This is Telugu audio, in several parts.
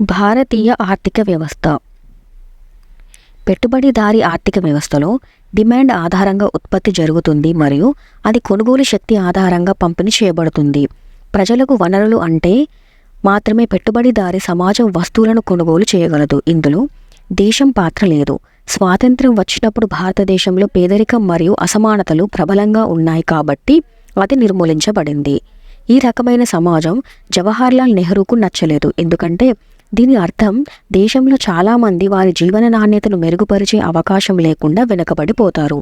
భారతీయ ఆర్థిక వ్యవస్థ. పెట్టుబడిదారీ ఆర్థిక వ్యవస్థలో డిమాండ్ ఆధారంగా ఉత్పత్తి జరుగుతుంది మరియు అది కొనుగోలు శక్తి ఆధారంగా పంపిణీ చేయబడుతుంది. ప్రజలకు వనరులు అంటే మాత్రమే పెట్టుబడిదారీ సమాజం వస్తువులను కొనుగోలు చేయగలదు. ఇందులో దేశం పాత్ర లేదు. స్వాతంత్ర్యం వచ్చినప్పుడు భారతదేశంలో పేదరికం మరియు అసమానతలు ప్రబలంగా ఉన్నాయి కాబట్టి అది నిర్మూలించబడింది. ఈ రకమైన సమాజం జవహర్లాల్ నెహ్రూకు నచ్చలేదు. ఎందుకంటే దీని అర్థం దేశంలో చాలామంది వారి జీవన నాణ్యతను మెరుగుపరిచే అవకాశం లేకుండా వెనుకబడిపోతారు.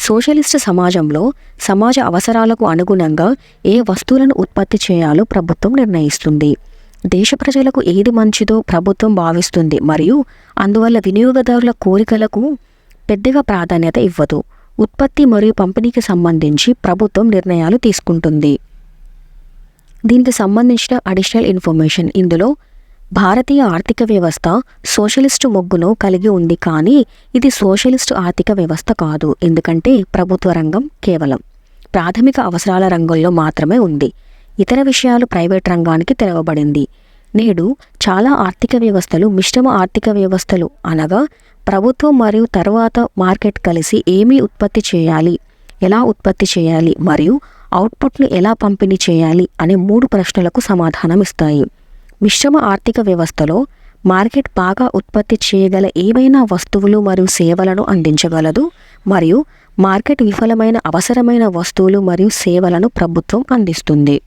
సోషలిస్టు సమాజంలో సమాజ అవసరాలకు అనుగుణంగా ఏ వస్తువులను ఉత్పత్తి చేయాలో ప్రభుత్వం నిర్ణయిస్తుంది. దేశ ప్రజలకు ఏది మంచిదో ప్రభుత్వం భావిస్తుంది మరియు అందువల్ల వినియోగదారుల కోరికలకు పెద్దగా ప్రాధాన్యత ఇవ్వదు. ఉత్పత్తి మరియు పంపిణీకి సంబంధించి ప్రభుత్వం నిర్ణయాలు తీసుకుంటుంది. దీనికి సంబంధించిన అడిషనల్ ఇన్ఫర్మేషన్. ఇందులో భారతీయ ఆర్థిక వ్యవస్థ సోషలిస్టు మొగ్గును కలిగి ఉంది, కానీ ఇది సోషలిస్టు ఆర్థిక వ్యవస్థ కాదు. ఎందుకంటే ప్రభుత్వ రంగం కేవలం ప్రాథమిక అవసరాల రంగంలో మాత్రమే ఉంది. ఇతర విషయాలు ప్రైవేట్ రంగానికి తెరవబడింది. నేడు చాలా ఆర్థిక వ్యవస్థలు మిశ్రమ ఆర్థిక వ్యవస్థలు, అనగా ప్రభుత్వం మరియు తర్వాత మార్కెట్ కలిసి ఏమి ఉత్పత్తి చేయాలి, ఎలా ఉత్పత్తి చేయాలి మరియు అవుట్పుట్ను ఎలా పంపిణీ చేయాలి అనే 3 ప్రశ్నలకు సమాధానం ఇస్తాయి. మిశ్రమ ఆర్థిక వ్యవస్థలో మార్కెట్ బాగా ఉత్పత్తి చేయగల ఏవైనా వస్తువులు మరియు సేవలను అందించగలదు మరియు మార్కెట్ విఫలమైన అవసరమైన వస్తువులు మరియు సేవలను ప్రభుత్వం అందిస్తుంది.